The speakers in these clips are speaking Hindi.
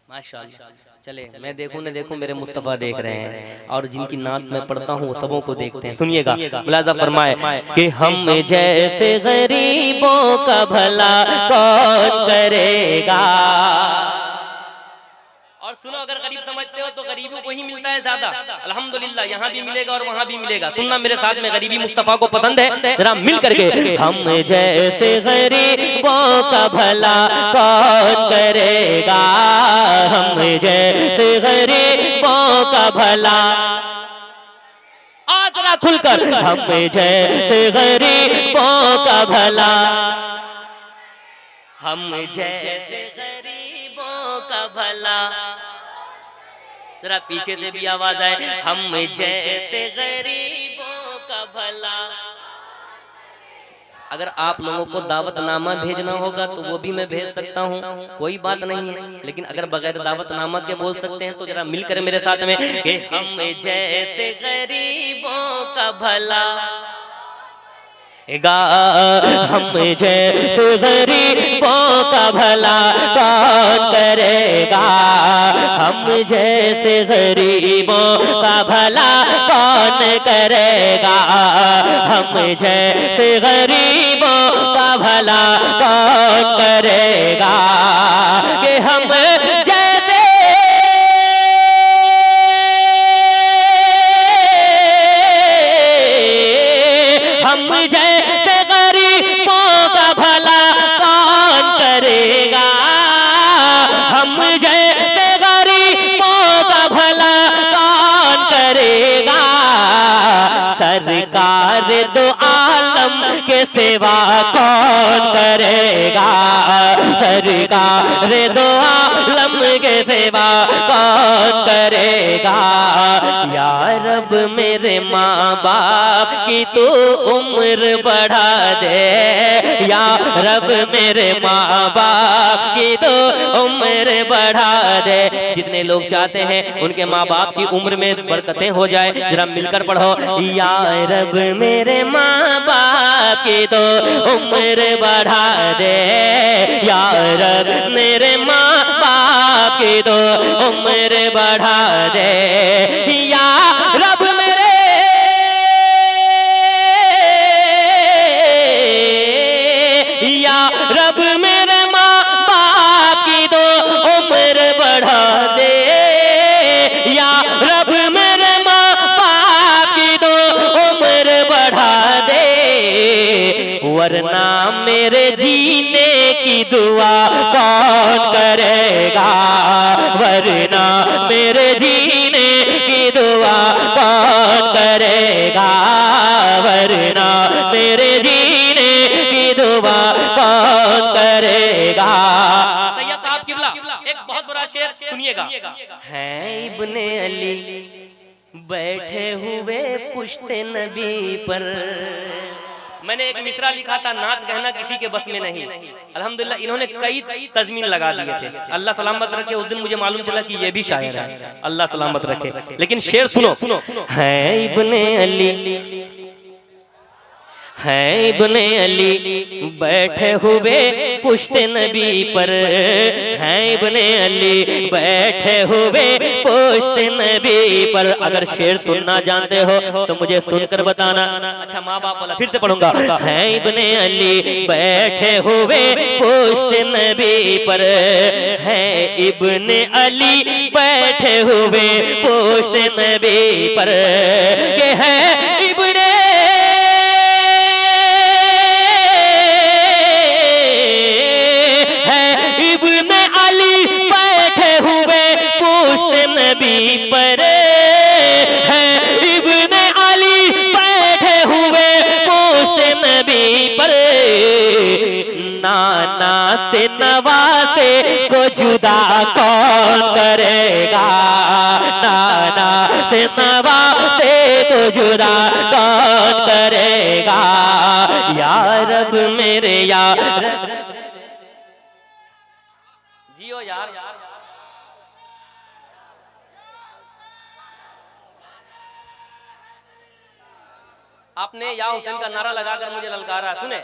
माशाअल्लाह। चले मैं देखूं न देखूं मेरे मुस्तफ़ा देख रहे हैं और जिनकी नात मैं पढ़ता हूँ सबों को देखते हैं। सुनिएगा, मुलाज़ा फरमाए कि हम जैसे गरीबों का भला कौन करेगा। और सुनो, अगर गरीब समझते हो तो गरीबों को ही मिलता है ज्यादा। अल्हम्दुलिल्लाह, यहाँ भी मिलेगा और वहाँ भी मिलेगा। सुनना मेरे साथ में, गरीबी मुस्तफ़ा को पसंद है, जरा मिल करके। हम जैसे गरीबों का भला कौन करेगा, हम जैसे गरीबों का भला। आज जरा खुलकर, हम जैसे गरीबों का भला, हम जैसे गरीबों का भला। जरा पीछे से भी आवाज आए, हम जैसे गरीबों का भला। अगर आप लोगों को दावतनामा भेजना होगा तो वो भी मैं भेज सकता हूँ, कोई बात नहीं है। लेकिन अगर बगैर दावतनामा के बोल सकते हैं तो जरा मिलकर मेरे साथ में कि हम जैसे गरीबों का भला गा, हम जैसे गरीबों का भला कौन करेगा, हम जैसे गरीबों का भला कौन करेगा, हम जैसे गरीबों का भला कौन करेगा। कि हम जैसे, हम जैसे गरीबों का भला कौन करेगा, हम जैसे गरीबों का भला कौन करेगा। सरकार दो आलम के सेवा कौन करेगा, सरकार दो आलम के सेवा कौन करेगा। या रब मेरे माँ बाप की तू उम्र बढ़ा दे, या रब मेरे माँ बाप की तो उम्र बढ़ा दे। जितने लोग चाहते हैं उनके माँ बाप की उम्र में बरकतें हो जाए, जरा मिलकर पढ़ो, या रब मेरे माँ बाप की तो उम्र बढ़ा दे, या रब मेरे माँ बाप की तो उम्र बढ़ा दे। या रब मेरे, या रब मेरे माँ बाप की तो उम्र बढ़ा दे, या रब मेरे माँ बाप की तो उम्र बढ़ा दे। वरना मेरे जीने की दुआ कौन करेगा, वरना मेरे जीने की दुआ कौन करेगा, वरना मेरे जीने की दुआ कौन करेगा। सैयद साहब किबला एक बहुत बड़ा शेर सुनिएगा। हैं इब्ने अली बैठे हुए पुश्ते नबी पर। मैंने एक मिसरा लिखा था, नात कहना किसी के बस में नहीं। अल्हम्दुलिल्लाह इन्होंने कई तज़मीन लगा दिए थे, अल्लाह सलामत रखे। उस दिन मुझे मालूम चला कि ये भी शायर है, अल्लाह सलामत रखे। लेकिन शेर सुनो, है इब्ने अली, हैं इब्ने अली बैठे हुए पुश्ते नबी पर, हैं इब्ने अली बैठे हुए पुश्ते नबी पर। अगर शेर सुनना जानते हो तो मुझे सुनकर बताना। अच्छा माँ बाप वाला फिर से पढ़ूंगा। हैं इब्ने अली बैठे हुए पुश्ते नबी पर, हैं इब्ने अली बैठे हुए पुश्ते नबी पर। के हैं इब्ने नबी पर, है इब्ने अली बैठे हुए पुश्ते नबी पर। नाना से नवासे को जुदा कौन करेगा, नाना से नवासे को जुदा कौन करेगा। या रब मेरे, या जियो यार। आपने या हुसैन का नारा लगाकर मुझे ललकारा, सुने।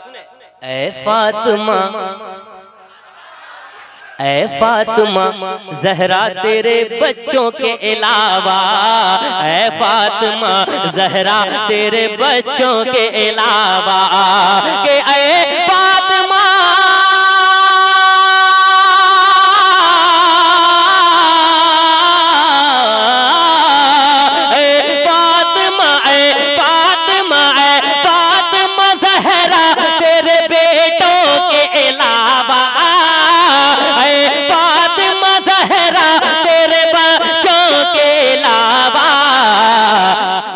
ऐ फातिमा ऐ फातिमा ज़हरा तेरे बच्चों के अलावा, ऐ फातिमा ज़हरा तेरे बच्चों के अलावा, के ऐ फातिमा ज़हरा तेरे बेटों के अलावा,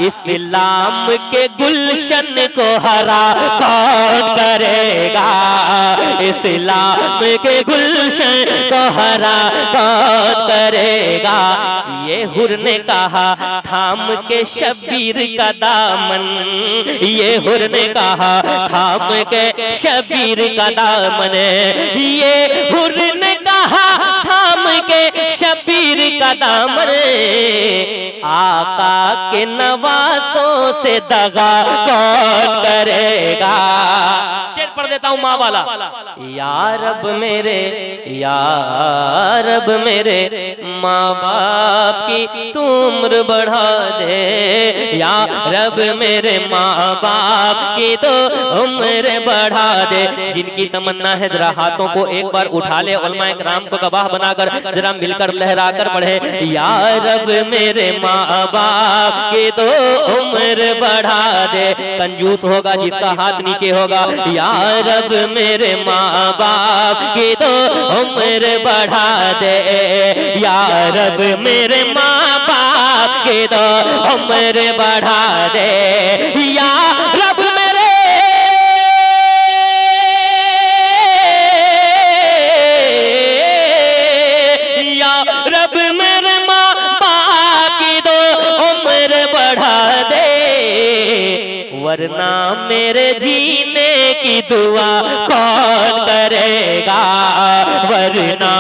इस्लाम के गुलशन को हरा कौन करेगा, इस्लाम के गुलशन को हरा कौन करेगा। ये हुर ने कहा थाम के शबीर का दामन, ये हुर ने कहा थाम के शबीर का दामन, ये हुर ने कहा थाम के शबीर का दामन, आका के नवासों से दगा कौन करेगा। शेर पढ़ देता हूँ माँ वाला। या रब मेरे, या रब मेरे माँ बाप की तू उम्र बढ़ा दे, या रब मेरे माँ बाप की तो उम्र बढ़ा दे। जिनकी तमन्ना है जरा हाथों को एक बार उठा ले, उलमाए किराम को गवाह बनाकर जरा मिलकर लहराकर पढ़े। या रब मेरे माँ बाप की तो उम्र बढ़ा दे। कंजूस होगा जिसका हाथ नीचे होगा। या रब मेरे माँ बाप की तो उम्र बढ़ा दे, या रब मेरे माँ बाप की तो उम्र बढ़ा दे। या रब मेरे, या रब मेरे माँ बाप की तो उम्र बढ़ा दे, वरना मेरे जीने की दुआ कौन करेगा, वरना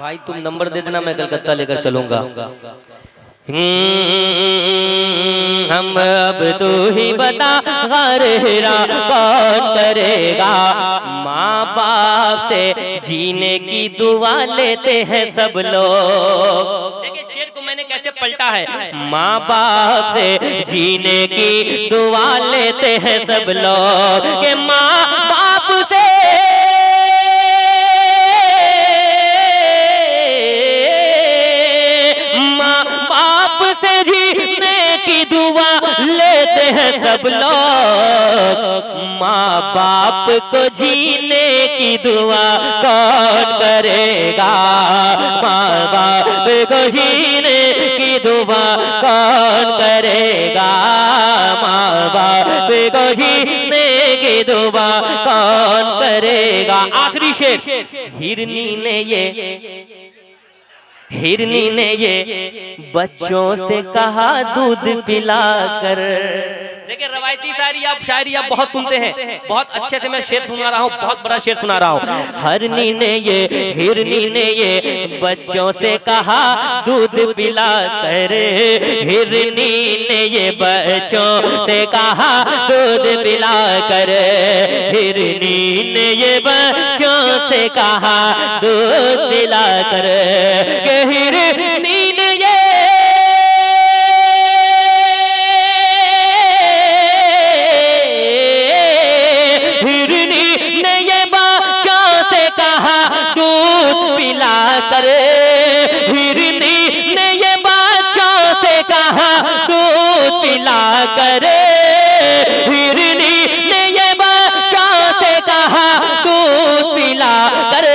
भाई तुम नंबर दे देना, मैं कलकत्ता लेकर चलूंगा। हम अब तू ही बता घर हिरा कौन करेगा। माँ बाप से जीने की दुआ लेते हैं सब लोग। देखिए शेर को मैंने कैसे पलटा है। माँ बाप से जीने की दुआ लेते हैं सब लोग, के माँ बाप से लेते हैं सब लोग। माँ बाप को जीने की दुआ कौन करेगा, माँ बाप को जीने की दुआ कौन करेगा, माँ बाप को जीने की दुआ कौन करेगा। आखिरी शेर, हिरनी ने ये बच्चों से कहा दूध पिलाकर। देखिए रवायती शायरी आप बहुत सुनते हैं, बहुत अच्छे से मैं शेर सुना रहा हूँ, बहुत बड़ा शेर सुना रहा हूँ। हिरनी ने ये बच्चों से कहा दूध पिलाकर, हिरनी ने ये बच्चों से कहा दूध पिलाकर, हिरनी ने ये बच्चों से कहा दूध पिलाकर, हिरनी ने ये बच्चों से कहा दूध पिलाकर, हिरनी ने ये बच्चों से कहा दूध पिलाकर, हिरनी ने ये बच्चों से कहा दूध पिलाकर।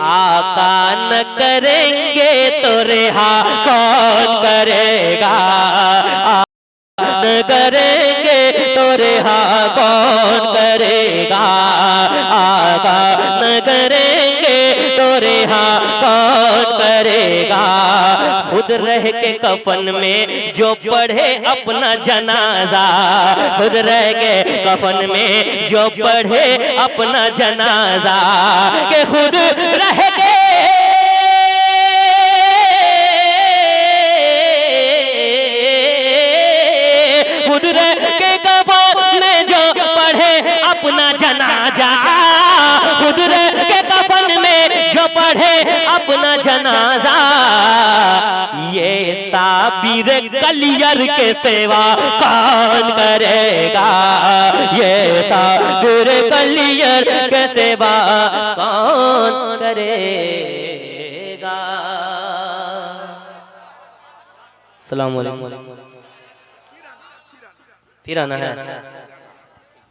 आका न करेंगे तो रिहा कौन करेगा, न करेंगे तो रिहा कौन करेगा, आका न करेंगे तो रिहा कौन करेगा। खुद रह के कफन में जो पढ़े अपना जनाजा, खुद रह के कफन में जो पढ़े अपना जनाजा, के खुद रह के खुद रह के कफन में जो पढ़े अपना जनाजा, खुद रह के कफन में जो पढ़े अपना जनाजा, ये साबिर कलियर के सेवा कौन करेगा, ये साबिर कलियर के सेवा कौन करेगा। अस्सलाम वालेकुम। फिर आना है।